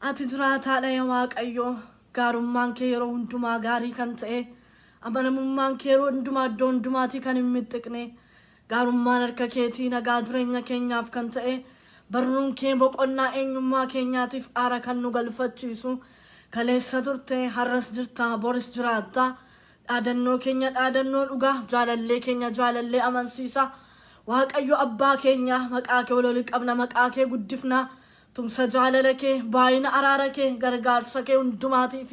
Ati jiraataa dha yaa Waaqayyo, gaarummaan kee yeroo hundumaa gaarii kan ta'e, amanamummaan kee yeroo hundumaa iddoo hundumaatii kan hin mixxiqne, gaarummaan harka keetii nagaa jireenya keenyaaf kan ta'e, barruun kee boqonnaa eenyummaa keenyaatiif aara kan nu galfachiisu, kaleessa turte har'as jirta boris jiraatta, dhaadannoo keenya dhaadannoo dhugaa, jaalallee keenya jaalallee amansiisa. Waaqayyo abbaa keenya maqaa kee walii qabna, maqaa kee guddifna. Tumsa jaalala kee baay'ina araara kee gargaarsa kee hundumaatiif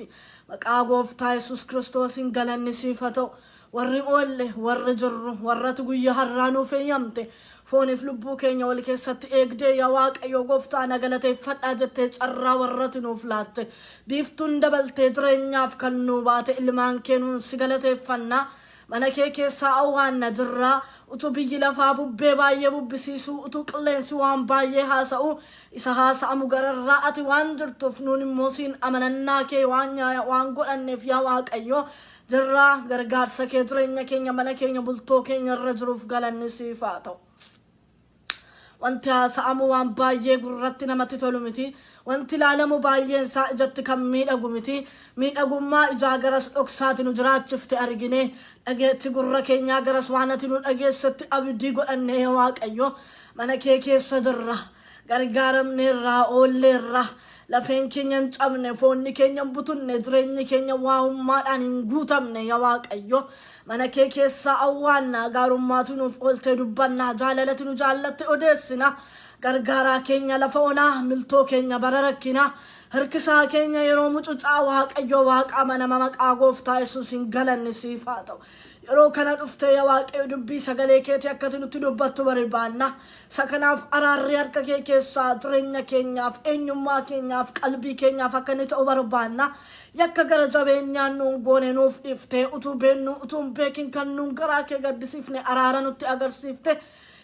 maqaa gooftaa Yesuus Kiristoosiin galanni siif haa ta'u. Warri oolle warri jirru warratu guyyaa har'aa nuuf eeyyamte fooniif lubbuu keenya wal keessatti eegdee yaa Waaqayyo gooftaa na galateeffadhaa jettee carraa warratu nuuf laatte biiftuun dabaltee jireenyaaf kan nu baate ilmaan kee nuun si galateeffannaa. Mana kee keessaa awwaanna jirraa utuu biyyi lafaa bubbee baay'ee bubbisiisu utuu qilleensi waan baay'ee haasa'u isa haasa'amu gararraa ati waan jirtuuf nuun immoo siin amanannaa kee waan godhanneef yaa Waaqayyo jirraa gargaarsa kee jireenya keenya mana keenya bultoo keenya irra jiruuf galanni siif haa ta'u. Wanti haasa'amu waan baay'ee gurratti namatti tolu miti. Wanti ilaalamu baay'een isaa ijatti kan miidhagu miti. Miidhagummaa ijaa garas dhoksaati nu jiraachifte argine dhageetti gurra keenyaa garas waan ati nu dhageessatti abdii godhanne yaa Waaqayyo mana kee keessa jirra. Gargaaramneerraa oolleerra lafeen keenya hin cabne foonni keenya hin butunne jireenyi keenya waa'ummaadhaan hin guutamne yaa Waaqayyo mana kee keessaa awwaannaa gaarummaatu nuuf ooltee dubbannaa jaalalati nu jaallatte odeessina. Gargaaraa keenya lafa onaa miltoo keenya bara rakkina hirkisaa keenya yeroo mucucaa Waaqayyo waaqa amanama maqaa gooftaa Yesuusiin galanni siif haa ta'u. Yeroo kana dhuftee yaa Waaqayyo dubbii sagalee keetii akka nutti dubbattu barbaanna. Sakanaaf araarri harka kee keessaa jireenya keenyaaf eenyummaa keenyaaf qalbii keenyaaf akka inni ta'u barbaanna. Yakka gara jabeenyaan nuun goone nuuf dhiiftee utuu beennu utuu hin beekin kan nuun garaa kee gaddisiifne araara nutti agarsiifte.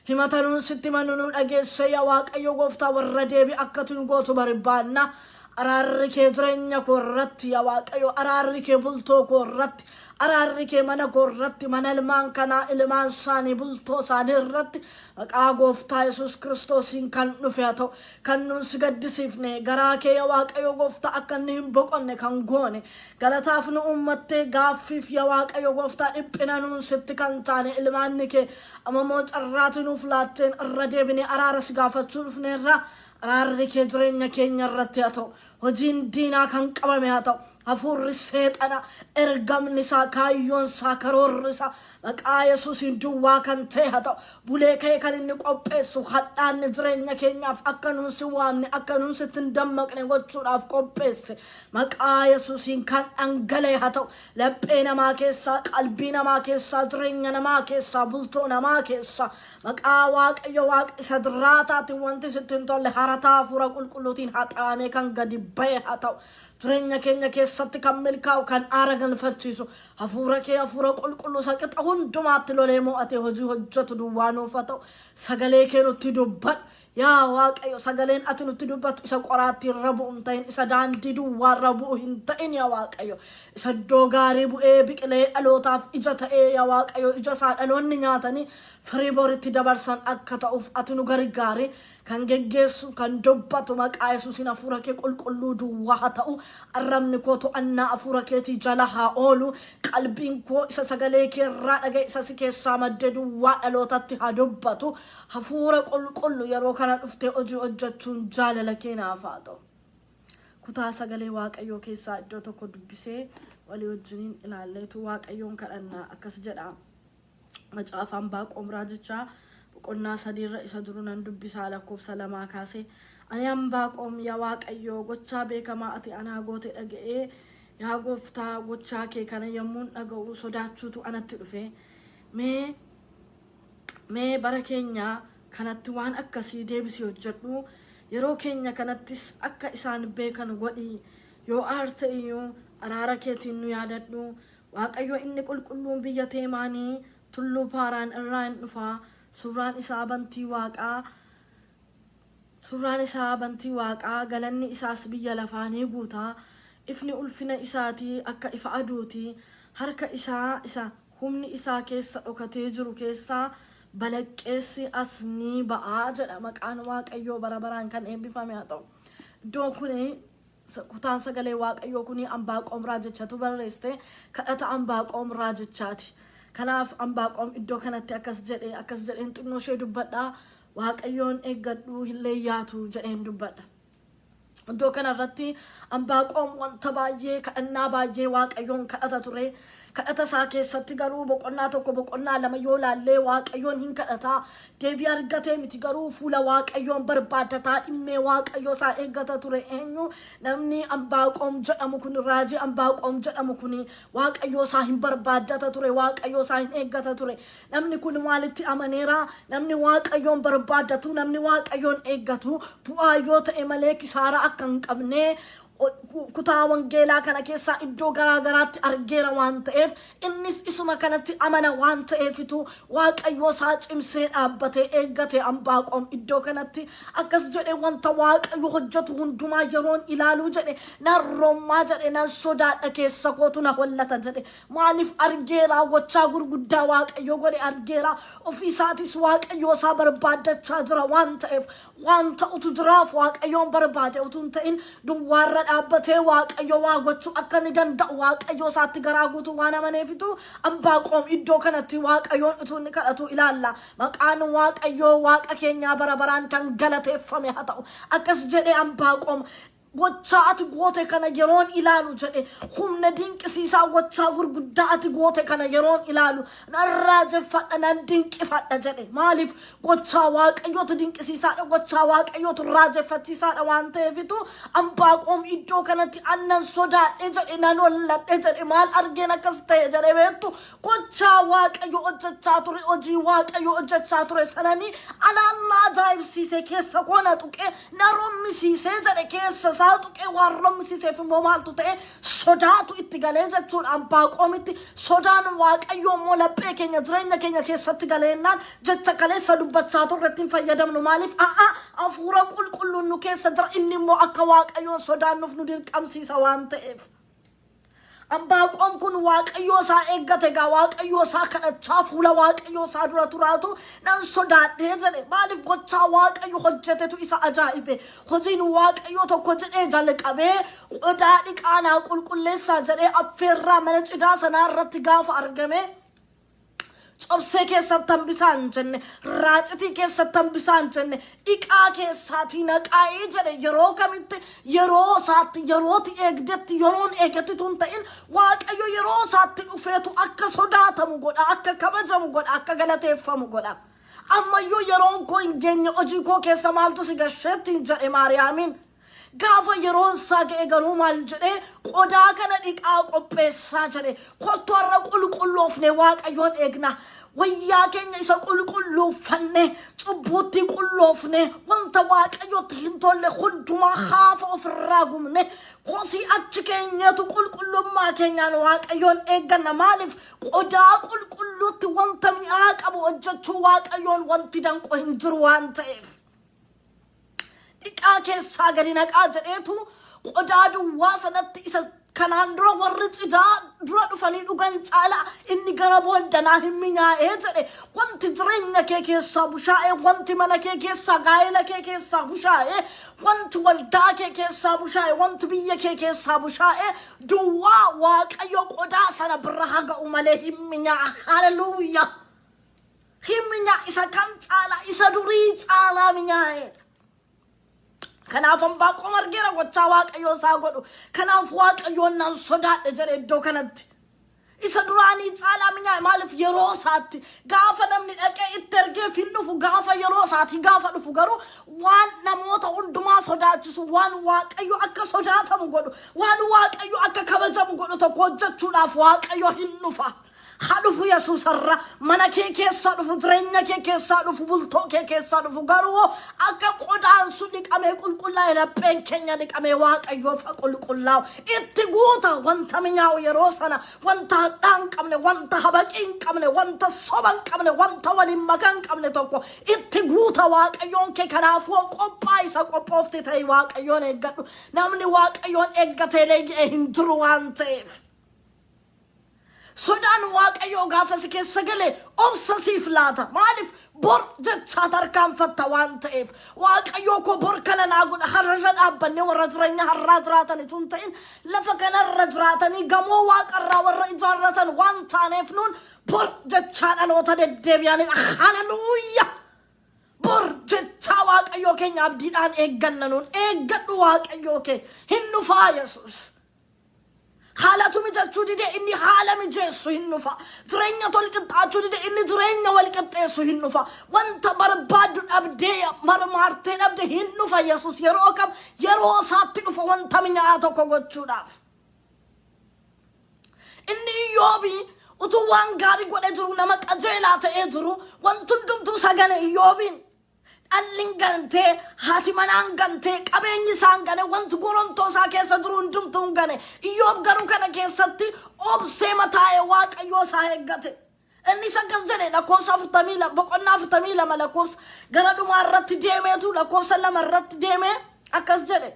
Himata nuun sitti manu nu dhageesse yaa Waaqayyo gooftaa warra deebi akka nu gootu barbaanna. Araarri kee jireenya koo irratti yaa Waaqayyo araarri kee bultoo koo irratti araarri kee mana koo irratti mana ilmaan kanaa ilmaan isaanii bultoo isaanii irratti maqaa gooftaa Yesuus Kiristoosiin kan dhufe haa ta'u kan nuun si gaddisiifne garaa kee yaa Waaqayyo gooftaa akka inni hin boqonne kan goone galataaf nu uummattee gaaffiif yaa Waaqayyo gooftaa dhiphina nuun sitti kan taane ilmaanni kee ammoo carraati nuuf laatteen irra deebine araara si gaafachuu dhufneerra. Araarri kee jireenya keenya irratti haa ta'u hojiin diinaa kan qabame haa ta'u hafuurri seexana ergamni isaa kaayyoon isaa karoorri isaa maqaa Yesuusiin duwwaa kan ta'e haa ta'u bulee kee kan inni qopheessu hadhaanni jireenya keenyaaf akka nuun si waamne akka nuun sitti hin dammaqne gochuudhaaf qopheesse maqaa Yesuusiin kan dhangala'e haa ta'u laphee namaa keessaa qalbii namaa keessaa jireenya namaa keessaa bultoo namaa keessaa maqaa Waaqayyo waaqa isa jiraataatiin wanti sitti hin tolle harataa hafuura qulqulluutiin haxaamee kan gadi ba'e haa ta'u jireenya keenya keessatti kan milkaa'u kan aara galfachiisu hafuura kee hafuura qulqulluu isa qixa hundumaatti lolee mo'atee hojii hojjetu duwwaa nuuf haa ta'u sagalee kee nutti dubbadhu yaa Waaqayyo sagaleen ati nutti dubbattu isa qoraattii irra bu'u hin ta'in isa daandii duwwaa irra bu'u hin ta'in yaa Waaqayyo isa iddoo gaarii bu'ee biqilee dhalootaaf ija ta'ee yaa Waaqayyo ija isaa dhaloonni nyaatanii firii boritti dabarsan akka ta'uuf ati nu gargaari. Kan geggeessu kan dubbatu maqaa Yesuusiin hafuura kee qulqulluu duwwaa haa ta'u arrabni koo to'annaa hafuura keetii jala haa oolu qalbiin koo isa sagalee kee irraa dhaga'e isa si keessaa maddee duwwaa dhalootatti haa dubbatu hafuura qulqullu yeroo kana dhuftee hojii hojjechuun jaalala kee naaf haa ta'u. Kutaa sagalee Waaqayyoo keessaa iddoo tokko dubbisee walii wajjiniin ilaalleetu Waaqayyoon kadhannaa akkas jedha macaafa Anbaaqoom raajichaa qonnaa sadiirra isa jiru nan dubbisaa lakkoofsa 2 kaasee ani Anbaaqoom yaa Waaqayyo gochaa beekamaa ati anaa goote dhaga'ee yaa gooftaa gochaa kee kana yommuun dhaga'u sodaachuutu anatti dhufe mee bara keenya kanatti waan akkasii deebisii hojjedhu yeroo keenya kanattis akka isaan beekan godhi yoo aarte iyyuu araara keetiin nu yaadadhu Waaqayyo inni qulqulluun biyya Teemaanii tulluu Paaraan irraa hin dhufaa Suraan isaa bantii waaqaa galanni isaas biyya lafaanii guutaa ifni ulfina isaatii akka ifa aduutii harka isaa isa humni isaa keessa dhokatee jiru keessaa balaqqeessi as ni ba'aa jedha maqaan Waaqayyoo bara baraan kan eebbifame haa ta'u. Iddoo kun kutaan sagalee waaqayyoo kuni Anbaaqoom raajachatu barreesse kadhata Anbaaqoom raajachaati. Kanaaf Anbaaqoom iddoo kanatti akkas jedheen xinnoo ishee dubbadhaa waaqayyoon eeggadhu hin leeyyaatu jedheen dubbadha. Iddoo kanarratti Anbaaqoom wanta baay'ee kadhannaa baay'ee waaqayyoon kadhata ture. Kadhata isaa keessatti garuu boqonnaa tokko boqonnaa lama yoo laallee waaqayyoon hin kadhataa deebii argatee miti garuu fuula waaqayyoon barbaadataa dhimmee waaqayyoo isaa eeggata ture. Eenyu namni Anbaaqoom jedhamu kun raajii Anbaaqoom jedhamu kun waaqayyoo isaa hin barbaadata ture, waaqayyoo isaa hin eeggata ture. Namni kun maalitti amaneera? Namni waaqayyoon barbaadatu, namni waaqayyoon eeggatu bu'aa yoo ta'e malee kisaara akka hin qabne kutaa wangeelaa kana keessaa iddoo garaagaraatti argeera waan ta'eef innis isuma kanatti amana waan ta'eefitu waaqayyoo isaa cimsee dhaabbatee eeggate. Anbaaqoom iddoo kanatti akkas jedhe wanta waaqayyo hojjetu hundumaa yeroon ilaaluu jedhe nan rommaa jedhe nan sodaadha keessa kootu na hollata jedhe. Maaliif argeera gochaa gurguddaa waaqayyo godhe argeera. Ofii isaatis waaqayyoo isaa barbaadachaa jira waan ta'eef waan ta'utu jiraaf waaqayyoon barbaade utuu hin ta'in duwwaarra dhaabbatee waaqayyo waa gochuu akka ni danda'u waaqayyo isaatti garaa guutuu waan amaneefitu Anbaaqoom iddoo kanatti waaqayyoon utuu inni kadhatu ilaalla. Maqaan waaqayyoo waaqa keenyaa bara baraan kan galateeffame haa ta'u. Akkas jedhe Anbaaqoom gochaa ati goote kana yeroon ilaalu jedhe humna dinqisiisaa gochaa gurguddaa ati goote kana yeroon ilaalu nan raajeffadha nan dinqifadha jedhe. Maaliif gochaa waaqayyootu dinqisiisaadha, gochaa waaqayyootu raajeffachiisaadha waan ta'eefitu Anbaaqoom iddoo kanatti annan sodaadhe jedhe nan holladhe jedhe. Maal argeen akkas ta'e jedhe beektu gochaa waaqayyo hojjechaa ture, hojii waaqayyo hojjechaa ture sananii anaan na ajaa'ibsiise keessa koo na tuqe na rommisiise jedhe. Keessa tuqee waan rommisiiseef immoo maaltu ta'e sodaatu itti galee jechuudha. Anbaaqoomitti sodaan waaqayyoo immoo laphee keenya jireenya keenya keessatti galeennaan jecha kaleessa dubbachaa turretti hin fayyadamnu. Maaliif hafuura qulqulluun nu keessa jira, inni immoo akka waaqayyoon sodaannuuf nu dirqamsiisa waan ta'eef. Anbaaqoom kun waaqayyoo isaa eeggate gaa waaqayyoo isaa kadhachaa fuula waaqayyoo isaa dura turaatu nan sodaadhee jedhe. Maaliif gochaa waaqayyo hojjetetu isa ajaa'ibe. Hojiin waaqayyoo tokko jedhee jalqabee qodaa dhiqaanaa qulqulleessaa jedhee affeerraa mana cidaa sanaa irratti gaafa argame cobsee keessatti hambisaan jenne, raacitii keessatti hambisaan jenne, dhiqaa keessaatii naqaa'ee jedhe. Yeroo kamitti yeroo isaatti yerooti eegdetti yeroon eegetti tun ta'in waaqayyo yeroo isaatti dhufeetu akka sodaatamu godha, akka kabajamu godha, akka galateeffamu godha. Ammayyuu yeroon koo hin geenye hojii koo keessa maaltu si gasheetti jedhe Maariyaamiin. Gaafa yeroon isaa ga'e garuu maal jedhe qodaa kana dhiqaa qopheessaa jedhe. Kottu har'a qulqulloofne waaqayyoon eegna. Wayyaa keenya isa qulqullooffanne cubbuutti qulloofne wanta waaqayyotti hin tolle hundumaa haafa ofirraa gumne kosii achi keenyatu qulqullummaa keenyaan waaqayyoon eegganna. Maaliif qodaa qulqulluutti wanta mi'aa qabu hojjechuu waaqayyoon wanti danqu hin jiru waan ta'eef. Dhiqaa keessaa gadi naqaa jedheetu qodaa duwwaa sanatti isa kanaan dura warri cidaa dura dhufanii dhugan caala inni gara booddanaa hin minyaa'ee jedhe. Wanti jireenya kee keessaa bushaa'e, wanti mana kee keessaa gaa'ela kee keessaa bushaa'e, wanti waldaa kee keessaa bushaa'e, wanti biyya kee keessaa bushaa'e duwwaa waaqayyo qodaa sana bira haa ga'u malee hin minyaa'a. Haleluuyaa! Hin minyaa'a. Isa kan caala isa durii caalaa minyaa'e. Kanaaf Anbaaqoom argeera gochaa waaqayyoo isaa godhu. Kanaaf waaqayyoon nan sodaadhe jedhe iddoo kanatti. Isa duraanii caalaa minyaa'e. Maaliif yeroo isaatti gaafa namni dhaqee itti ergeef hin dhufu, gaafa yeroo isaatti gaafa dhufu garuu waan namoota hundumaa sodaachisu, waan waaqayyo akka sodaatamu godhu, waan waaqayyo akka kabajamu godhu tokko hojjechuudhaaf waaqayyo hin dhufa. Hadufu Yesuus irra mana kee keessaa dhufu, jireenya kee keessaa dhufu, bultoo kee keessaa dhufu garuu akka qodaan sun dhiqamee qulqullaa'e lapheen keenya dhiqamee waaqayyoof qulqullaa'u itti guuta. Wanta minyaa'u yeroo sana wanta hadhaa hin qabne, wanta habaqii hin qabne, wanta soba hin qabne, wanta waliin makaa hin qabne tokko itti guuta waaqayyoon kee. Kanaafuu qophaa isa qophoofte ta'e waaqayyoon eeggadhu. Namni waaqayyoon eeggatee leeji'e hin jiru waan ta'eef. sodaan waaqayyoo gaafas keessa gale obsasiif laata maaliif bor jecha tarkaanfatta waan ta'eef waaqayyoo ko bor kana naa godha har'a dhaabbanne warra jireenya har'aa jiraatan tun ta'in lafa kanarra jiraatanii gamoo waaqarraa warra ijaarratan waan taaneef nuun bor jecha dhaloota deddeebi'anidha. Hallelujah. Bor jecha waaqayyoo keenya abdiidhaan eegganna nuun eeggadhu waaqayyoo kee hin dhufaa Yesuus. Haalatu mijachuu dide inni haala mijeessu hin dhufa. Jireenya tolqixxaachuu dide inni jireenya walqixxeessu hin dhufa. Wanta barbaaddu dhabdee marmaartee dhabde hin dhufa Yesuus yeroo kam yeroo isaatti dhufa wanta minyaa tokko gochuudhaaf. Inni Iyyoobii utuu waan gaarii godhe jiru nama qajeelaa ta'ee jiru wanti hundumtuu sagale Iyyoobiin. Allingante hati manangante qabeenyi sangane wanti goronto sa keessa jiru hundumtuu gane Iyyoob garuu kana keessatti obsee mataa'e waaqayyoo isaa eeggate. Inni sakas jedhe lakkoofsa 42 boqonnaa 42 lakkoofsa gara dhumaa irratti deemeetu lakkoofsa 2 irratti deemee akkas jedhe.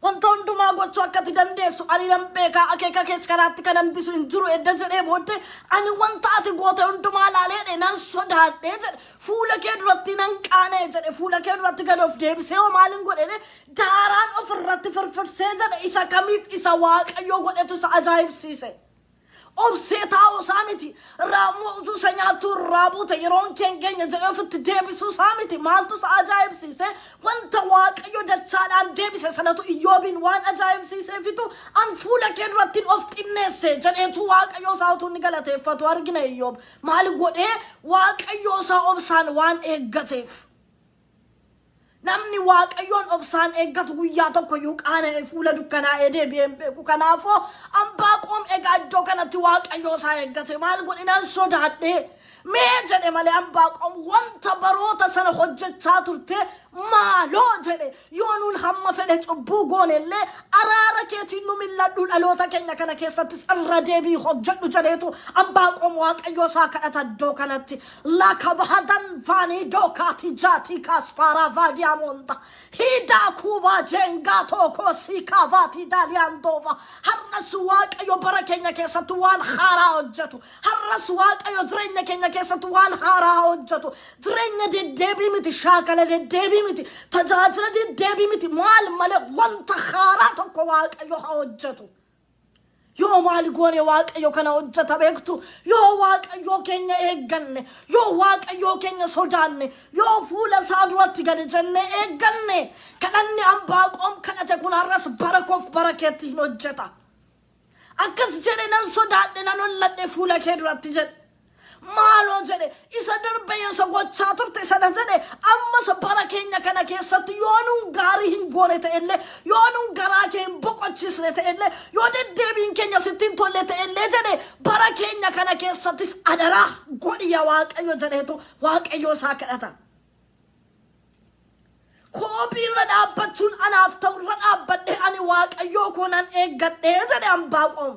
Wanta hundumaa gochuu akkati dandeessu ani nan beekaa akeeka keessa karaatti kan hambisu hin jiru edda jedhee booddee ani wanta ati goote hundumaa laalee nan sodaadhee jedhe fuula kee duratti nan qaanee jedhe fuula kee duratti gad of deebisee hoo maalin godhe daaraan of irratti firfirsee jedhe isa kamiif isa waaqayyoo godhetu isa ajaa'ibsiise. Obsee taa'uu isaa miti raamuu utuu isa nyaattuu raabuute yeroon keenya jedhee ofitti deebisuu isaa miti maaltu isa ajaa'ibsiise wanta waaqayyo dachaadhaan deebise sanatu Iyyoobiin waan ajaa'ibsiiseefitu an fuula kee duratti of xinneesse jedheetu waaqayyo isaa utuu inni galateeffatu argina Iyyoob maali godhee waaqayyo isaa obsaan waan eeggateef. Namni waaqayyoon obsaan eeggatu guyyaa tokko iyyuu qaana'ee fuula dukkanaa'ee deebi'een beeku. Kanaafuu Anbaaqoom egaa iddoo kanatti waaqayyoo isaa eeggate maal godhinaan sodaadhee mee jedhe malee Anbaaqoom wanta baroota sana hojjechaa turte maaloo jedhe yoo nuun hamma fedhe cubbuu goonellee araara keetiin nu milladhu dhaloota keenya kana keessatti irra deebii hojjedhu jedheetu Anbaaqoom waaqayyoo isaa kadhata iddoo kanatti laka bahadan vaanii dookaati jaatii kaaspaaraa vaadiyaa monta hida kuubaa jengaa tokko siikaa vaatii daaliyaan doova har'as waaqayyo bara keenya keessatti waan haaraa hojjetu har'as waaqayyo jireenya keenya keessatti waan haaraa hojjetu jireenya deddeebii miti shaakala deddeebii miti tajaajila deddeebii miti maal malee wanta haaraa tokko waaqayyo haa hojjetu. Yoo maali goone waaqayyo kana hojjeta beektu yoo waaqayyo keenya eegganne yoo waaqayyo keenya sodaanne yoo fuula isaa duratti gadi jenne eegganne kadhanni Anbaaqoom kadhate kun har'as barakoof barakeetti hin hojjeta. Akkas jedhe nan sodaadhe nan holladhe fuula kee duratti jedhe maaloo jedhe isa darbe isa gochaa turte sana jedhe ammas bara keenya kana keessatti yoo nuun gaarii hin goone ta'ellee yoo nuun garaa kee hin boqochisne ta'ellee yoo deddeebiin keenya sittiin tolle ta'ellee jedhe bara keenya kana keessattis adaraa godhiya waaqayyo jedheetu waaqayyo isaa kadhata. Koobii irra dhaabbachuun anaaf ta'u irra dhaabbadhe ani waaqayyoo koonan eeggadhee jedhe Anbaaqoom.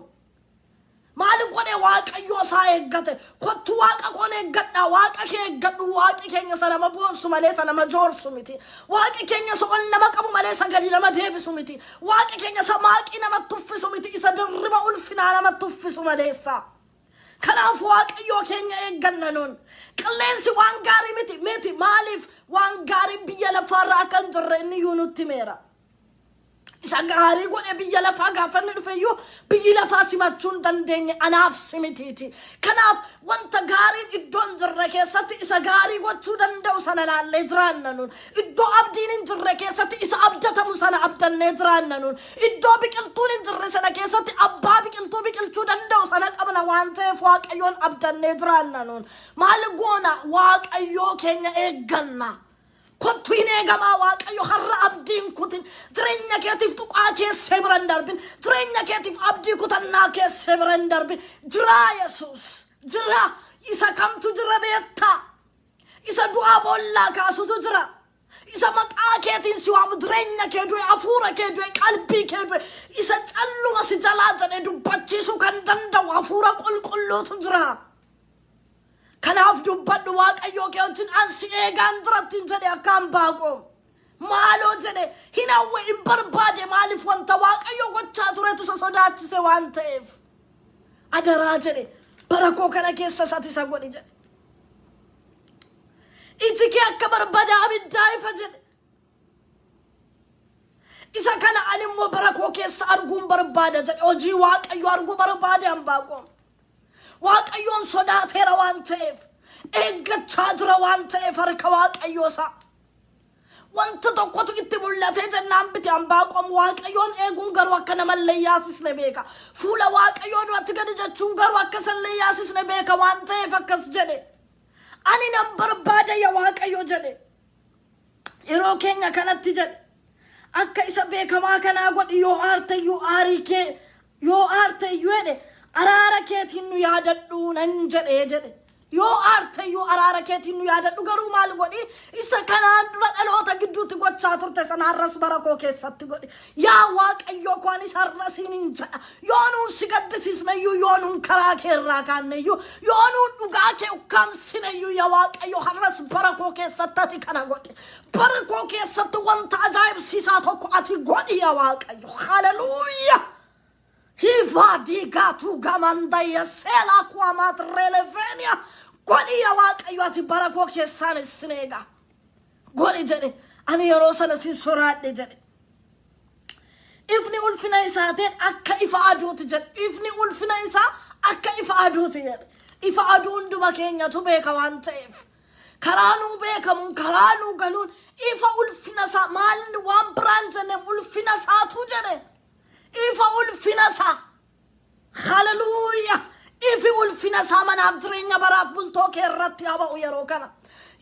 Maali godhe waaqayyo isaa eeggate kottu waaqa koon eeggadhaa waaqa kee eeggadhu waaqi keenya isa nama boonsu malee isa nama joorsu miti waaqi keenya isa ol nama qabu malee isa gadi nama deebisu miti waaqi keenya isa maaqii nama tuffisu miti isa dirriba ulfinaa nama tuffisu maleessa. Kanaaf waaqayyo keenya eegganna nuun qilleensi waan gaarii miti maaliif waan gaarii biyya lafaarraa kan jirre inni iyyuu nutti meera. Isa gaarii godhe biyya lafaa gaafanne dhufeyyuu biyyi lafaa simachuun dandeenye anaaf simitiiti. Kanaaf wanta gaariin iddoon jirre keessatti isa gaarii gochuu danda'u sana laallee jiraanna nuun. Iddoo abdiin hin jirre keessatti isa abdatamu sana abdannee jiraanna nuun. Iddoo biqiltuun hin jirre sana keessatti abbaa biqiltuu biqilchuu danda'u sana qabna waan ta'eef waaqayyoon abdannee jiraanna nuun. Maal goona waaqayyoo keenya eegganna. Kottu hin eegamaa waaqayyo har'a abdiin kutin jireenya keetiif tuqaa keessee bira hin darbin jireenya keetiif abdii kutannaa keessee bira hin darbin jira Yesuus jira isa kamtu jira beektaa isa du'aa boollaa kaasutu jira isa maqaa keetiin si waamu jireenya kee du'e hafuura kee du'e qalbii kee du'e isa calluma si jalaa jedhee dubbachiisuu kan danda'u hafuura qulqulluutu jira. Kanaaf dubbadhu waaqayyo kee wajjin ansi eegaan duratti jedhe akka Anbaaqoom maaloo jedhe hin hawwe hin barbaade maaliif wanta waaqayyo gochaa turetu isa sodaachise waan ta'eef adaraa jedhe barakoo kana keessa sati isa godhi jedhe iji kee akka barbada abiddaa ifa jedhe isa kana ani immoo barakoo keessa arguun barbaada jedhe hojii waaqayyo arguu barbaade Ambaaqoom waaqayyoon sodaateera waan ta'eef eeggachaa jira waan ta'eef harka waaqayyoo isaa wanta tokkotu itti mul'atee jennaan biti Ambaaqoom waaqayyoon eeguun garuu akka nama leeyyaasisne beeka fuula waaqayyoo duratti gadi jechuun garuu akka san leeyyaasisne beeka waan ta'eef akkas jedhe ani nan barbaada yaa waaqayyo jedhe yeroo keenya kanatti jedhe akka isa beekamaa kanaa godhi yoo aarteyyuu aarii kee yoo aarteyyuu jedhe araara keetiin nu yaadadhu nan jedhe yoo aarteyyuu araara keetiin nu yaadadhu garuu maal godhi isa kanaan dura dhaloota gidduutti gochaa turte sana har'as barakoo keessatti godhi yaa waaqayyo koo anis har'asiin hin jedha yoo nuun si gaddisiisneyyuu yoo nuun karaa kee irraa kaanneyyuu yoo nuun dhugaa kee ukkaamsineyyuu yaa waaqayyo har'as barakoo keessatti ati kana godhi barakoo keessatti wanta ajaa'ibsiisaa tokko ati godhi yaa waaqayyo haleluuyaa hivadi gatu gamanda yasela kwa matrelevenia godi ya waaqayyo ati barakoo keessaan isineega godi jedhe ani yeroo sana si soraadhe jedhe ifni ulfina isaatiin akka ifa aduuti jedhe ifni ulfina isaa akka ifa aduuti jedhe ifa aduun duba keenyatu beeka waan ta'eef karaa nuu beekamuun karaa nuu galuun ifa ulfina isaa maalni waan biraan jenne ulfina isaatu jedhe ifa ulfina isaa hallelujah ifi ulfina isaa manaaf jireenya baraaf bultoo kee irratti haa ba'u yeroo kana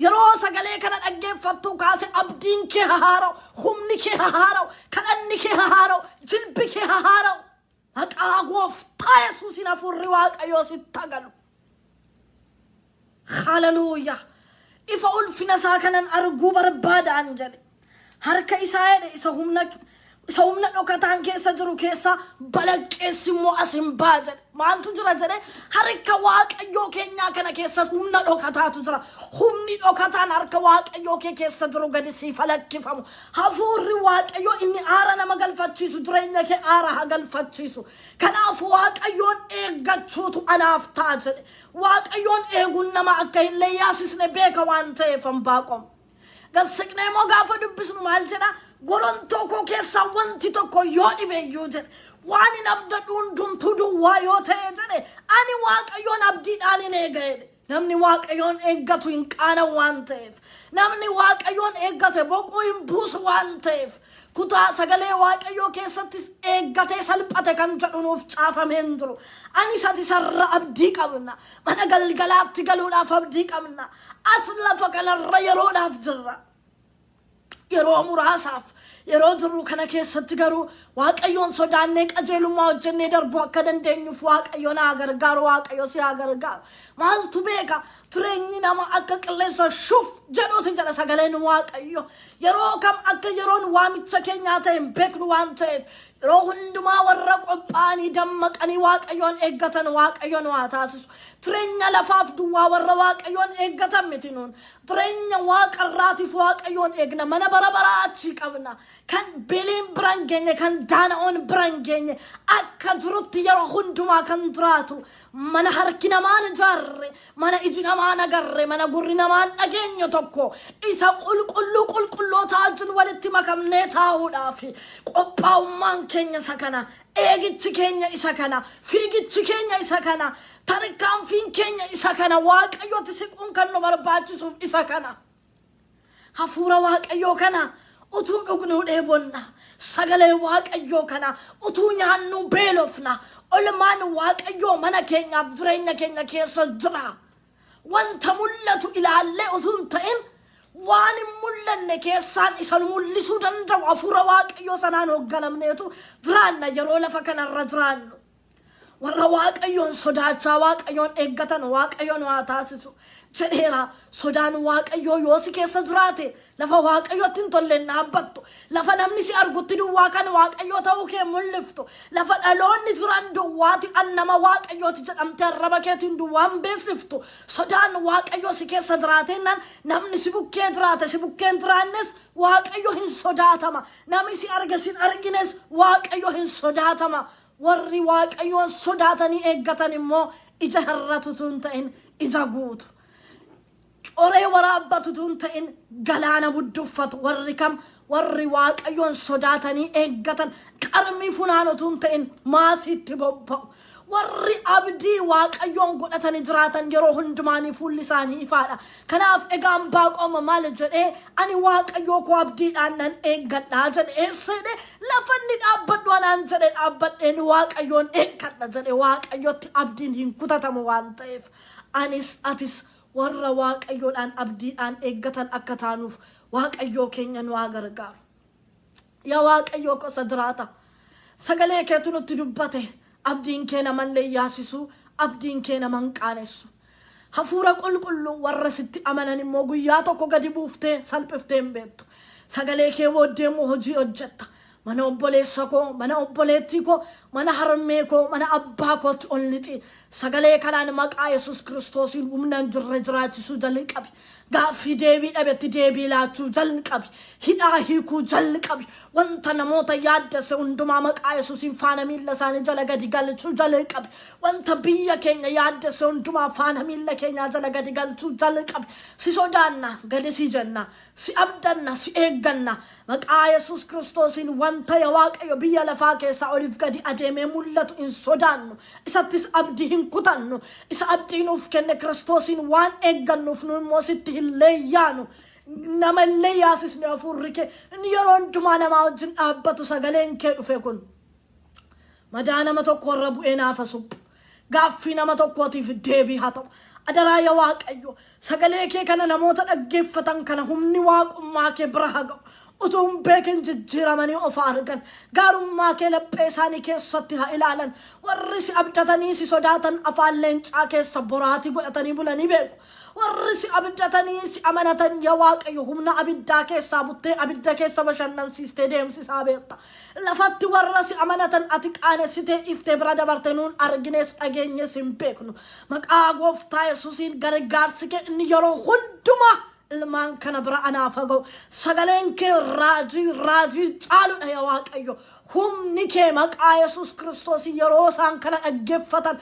yeroo sagalee kana dhaggeeffattu kaase abdiin kee hahaara'u humni kee hahaara'u kadhanni kee hahaara'u jilbi kee hahaara'u maqaa gooftaa Yesuusiin hafuurri waaqayyoo sitti agalu hallelujah ifa ulfina isaa kanan arguu barbaadaan jedhe harka isaa jedhe isa humna dhokataan keessa jiru keessa balaqqeessi immoo asin baa jedhe maaltu jira jedhe harka waaqayyoo keenyaa kana keessa humna dhokataatu jira humni dhokataan harka waaqayyoo kee keessa jiru gadi siif halakkifamu hafuurri waaqayyoo inni aara nama galfachiisu jireenya kee aara haa galfachiisu kanaaf waaqayyoon eeggachuutu anaaf ta'a jedhe waaqayyoon eeguun nama akka hin leeyyaasisne beeka waan ta'eef Ambaaqoom gassiqnee moo gaafa dubbisnu maal jedha golonto ko keessa wanti tokko yoo dhibeeyyuu jedhe waan hin abdadhuun dumtuu duwwaa yoo ta'e jedhe ani waaqayyoon abdiidhaan hin eega jedhe namni waaqayyoon eeggatu hin qaana waan ta'eef namni waaqayyoon eeggate boquu hin buusu waan ta'eef kutaa sagalee waaqayyoo keessattis eeggatee salphate kan jedhu nuuf caafameen jiru ani sati sarra abdii qabna mana galgalaatti galuudhaaf abdii qabna as lafa kanarra yeroodhaaf jirra yeroo muraasaaf yeroo jirru kana keessatti garuu waaqayyoon sodaannee qajeelummaa hojjennee darbuu akka dandeenyuuf waaqayyoon haa gargaaru waaqayyo si haa gargaaru maaltu beeka tureenyi nama akka qilleessa shuf jedhuuti jedha sagaleen waaqayyo yeroo kam akka yeroon waamicha keenyaa ta'e hin beeknu waan ta'eef yeroo hundumaa warra qophaa'anii dammaqanii waaqayyoon eeggatan waaqayyoon waa taasisu tureenya lafaaf duwwaa warra waaqayyoon eeggatan miti nuun tureenya waaqarraatiif waaqayyoon eegna mana bara baraa achii qabna kan biliin biraan geenye kan daana'oon biraan geenye akka jirutti yeroo hundumaa kan jiraatu mana harki namaan ijaarre mana iji namaan agarre mana gurri namaan dhageenye tokko isa qulqullootaa wajjin walitti makamnee taa'uudhaaf qophaa'ummaan keenya isa kana eegichi keenya isa kana fiigichi keenya isa kana tarkaanfiin keenya isa kana waaqayyooti siquun kan nu barbaachisuuf isa kana hafuura waaqayyoo kana utuu dhugnuu dheebonna sagalee waaqayyoo kana utuu nyaannu beelofna olmaan waaqayyoo mana keenyaaf jireenya keenya keessa jira wanta mul'atu ilaallee utuu hin ta'in waan hin mul'anne keessaan isa mul'isuu danda'u hafuura waaqayyoo sanaan hoogganamneetu jiraanna yeroo lafa kanarra jiraannu warra waaqayyoon sodaachaa waaqayyoon eeggatan waaqayyoon waa taasisu jedheera sodaan waaqayyoo yoo si keessa jiraate lafa waaqayyootti hin tolle dhaabbattu lafa namni si argutti duwwaa kan waaqayyoo ta'uu kee mul'iftu lafa dhaloonni jiran duwwaati annama waaqayyooti jedhamte arraba keetiin duwwaan beeksiftu sodaan waaqayyoo si keessa jiraatennaan namni si bukkee jiraate si bukkeen jiraannes waaqayyo hin sodaatama namni si arge sin argines waaqayyo hin sodaatama warri waaqayyoon sodaatanii eeggatan immoo ija hirratutuun ta'in ija guutu. Coree waraabbatutuun ta'in galaana budduffatu. Warri kam warri waaqayyoon sodaatanii eeggatan qarmii funaanotuun ta'in maasitti bobba'u. Warri abdii waaqayyoon godhatanii jiraatan yeroo hundumaanii fuulli isaanii ifaadha. Kanaaf egaan Baaqoom maal jedhee ani waaqayyoo koo abdiidhaan nan eeggadhaa jedhee seene lafanni dhaabbadhu anaan jedhee dhaabbadheen waaqayyoon eeggadha jedhee waaqayyotti abdiin hin kutatamu waan ta'eef anis atis warra waaqayyoodhaan abdiidhaan eeggatan akka taanuuf waaqayyoo keenya nu haa gargaaru. Yaa waaqayyoo gosa jiraata sagalee keetu nutti dubbate. Abdiin kee namallee yaasisu, abdiin kee naman qaanessu. Hafuura qulqulluu warra sitti amanan immoo guyyaa tokko gadi buuftee salphiftee hin beektu. Sagalee kee booddee immoo hojii hojjetta. Mana obboleessa koo, mana obboleettii koo, mana harmee koo, mana abbaa kootti ol lixi. Sagalee kanaan maqaa Yesuus Kiristoosiin humnaan jirre jiraachisuu jalqabi. Gaaffii deebii dhabetti deebii laachuu jalqabi. Hidhaa hiikuu jalqabi. Wanta namoota yaaddase hundumaa maqaa Yesuusiin faana miilla isaanii jala gadi galchuu jalqabi. Wanta biyya keenya yaaddase hundumaa faana miilla keenya jala gadi galchuu jalqabi. Si sodaanna, gadi si jenna, si abdanna, si eegganna. Maqaa Yesuus Kiristoosiin wanta yaa Waaqayyo biyya lafaa keessaa oliif gadi adeemee mul'atu hin sodaannu. Isattis abdii hin kutannu. Isa abdii nuuf kenne Kiristoosiin waan eeggannuuf nu immoo sitti hin leeyyaanu. Namallee yaasisne hafuurri kee inni yeroo hundumaa namaa wajjin dhaabbatu sagaleen kee dhufe kun madaa nama tokko irra bu'ee naafa suphu. Gaaffii nama tokkootiif deebii haa ta'u. Adaraa yaa Waaqayyo sagalee kee kana namoota dhaggeeffatan kana humni waaqummaa kee bira haa ga'u. Utuu hin beekin jijjiiramanii of argan gaarummaa kee laphee isaanii keessatti haa ilaalan. Warri si abdatanii si sodaatan afaan leencaa keessa boraatii godhatanii bulanii beeku. Warri si abdatanii si amanatan yaa Waaqayyo humna abiddaa keessaa buttee abidda keessa bashannansiistee deemsisaa beekta. Lafatti warra si amanatan ati qaanessitee iftee bira dabarte nuun arginees dhageenyes hin beeknu. Maqaa Gooftaa Yesuusiin gargaarsi kee inni yeroo hundumaa ilmaan kana bira anaaf haa ga'u. Sagaleen kee raajii caaludha yaa Waaqayyo. Humni kee maqaa Yesuus Kiristoos yeroo isaan kana dhaggeeffatan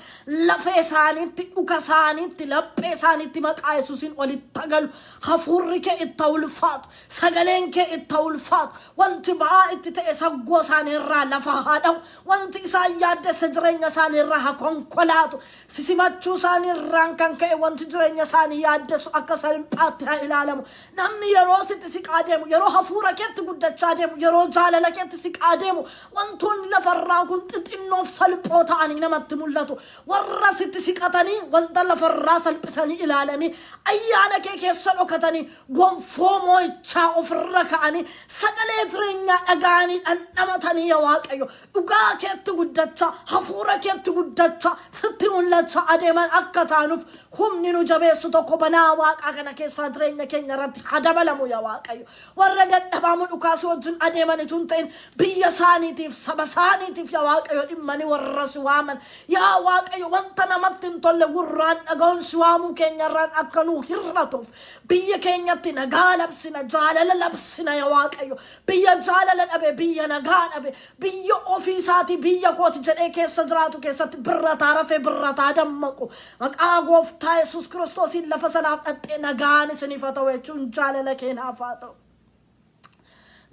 lafee isaaniitti dhuka isaaniitti laphee isaaniitti maqaa Yesuusiin olitti galu. Hafuurri kee itti ulfaatu. Sagaleen kee itti ulfaatu. Wanti ba'aa itti ta'e saggoo isaanii irraa lafa haa dha'u. Wanti isaan yaaddesse jireenya isaanii irraa haa konkolaatu. Sisimachuu isaanii irraan kan ka'e wanti jireenya isaanii yaaddessu akka salphaatti haa ilaalamu. Namni yeroo sitti siqaa deemu, yeroo hafuura keetti guddachaa deemu, yeroo jaalala keetti siqaa deemu wantoonni lafarraa kun xixinnoof salphoo ta'anii namatti mul'atu. Warra sitti siqatanii wanta lafarraa salphisanii ilaalanii ayyaana kee keessa dhokatanii gonfoo moo'ichaa ofirra ka'anii sagalee jireenyaa dhaga'anii dhandhamatanii yaa Waaqayyo dhugaa keetti guddachaa hafuura keetti guddachaa sitti mul'achaa adeeman akka taanuuf humni nu jabeessu tokko banaa Waaqaa kana keessaa jireenya keenya irratti haa dabalamu yaa Waaqayyo. Warra dadhabaamu dhukaasii wajjin adeemanitu hin ta'in biyya isaaniitiif saba isaaniitiif yaa Waaqayyo dhimmanii warra si waaman yaa Waaqayyo wanta namatti hin tolle gurraan dhaga'uun si waamuu keenya irraan akka nuu hir'atuuf biyya keenyatti nagaa labsina jaalala labsina yaa Waaqayyo. Biyya jaalala dhabe biyya nagaa dhabe biyya ofii isaatii biyya kooti jedhee keessa jiraatu keessatti birrataa rafee birrataa dammaqu maqaa Gooftaa Yesuus Kiristoosiin lafa sanaaf dhattee nagaan isiniif haa ta'u jechuun jaalala keenaaf haa ta'u.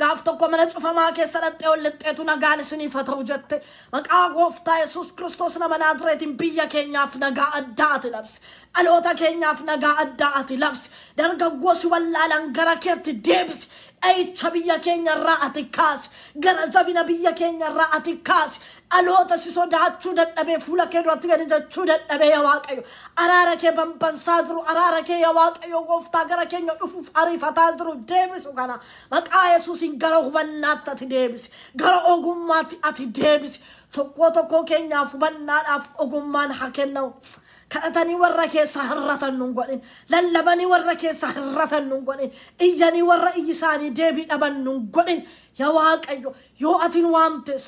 Gaaf tokko mana cufamaa keessa dhattee ol lixxeetu nagaan isiniif haa ta'u jette maqaa Gooftaa Yesuus Kiristoos nama Naazreetiin biyya keenyaaf nagaa addaa ati labsi. Dhaloota keenyaaf nagaa addaa ati labsi. Dargaggoonni wallaalan gara keetti deebisi. Aycha biyya keenya irraa ati kaasi. Gara jabina biyya keenya irraa ati kaasi. Dhaloota si sodaachuu dadhabee fuula kee duratti gadi jechuu dadhabee yaa Waaqayyo. Araara kee banbansaa jiru araara kee yaa Waaqayyo Gooftaa gara keenya dhufuuf ariifataa jiru deebisu kana maqaa Yesuusiin gara hubannaatti ati deebisi. Gara ogummaatti ati deebisi. Tokko keenyaaf hubannaadhaaf ogummaan haa kennamu. Kadhatanii warra keessa hir'atan nun godhin. Lallabanii warra keessa hir'atan nun godhin. Iyyanii warra iyyi isaanii deebii dhaban nun godhin. Yaa Waaqayyo yoo ati nu waamtes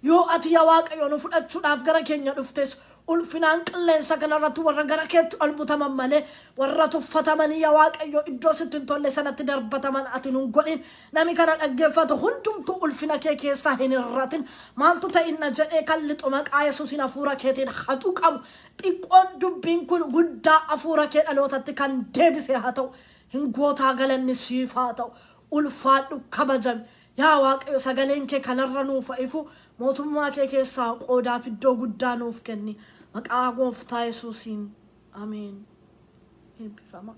yoo ati yaa Waaqayyo nu fudhachuudhaaf gara keenya dhuftes ulfinaan qilleensa kanarratti warra gara keetti ol butaman malee warra tuffatamanii yaa Waaqayyo iddoo sitti hin tolle sanatti darbataman ati nun godhin. Nami kana dhaggeeffatu hundumtuu ulfina kee keessaa hin hir'atin. Maaltu ta'inna jedhee kan lixu maqaa Yesuusiin hafuura keetiin hatu qabu. Xiqqoon dubbiin kun guddaa hafuura kee dhalootatti kan deebise haa ta'u. Hin gootaa galanni siif haa ta'u. Ulfaadhu kabajami. Yaa Waaqayyo sagaleen kee kanarra nuuf ifu mootummaa kee keessaa qoodaaf iddoo guddaa nuuf kenni. Maqaa Gooftaa Yesuusiin. Ameen. Eebbifama.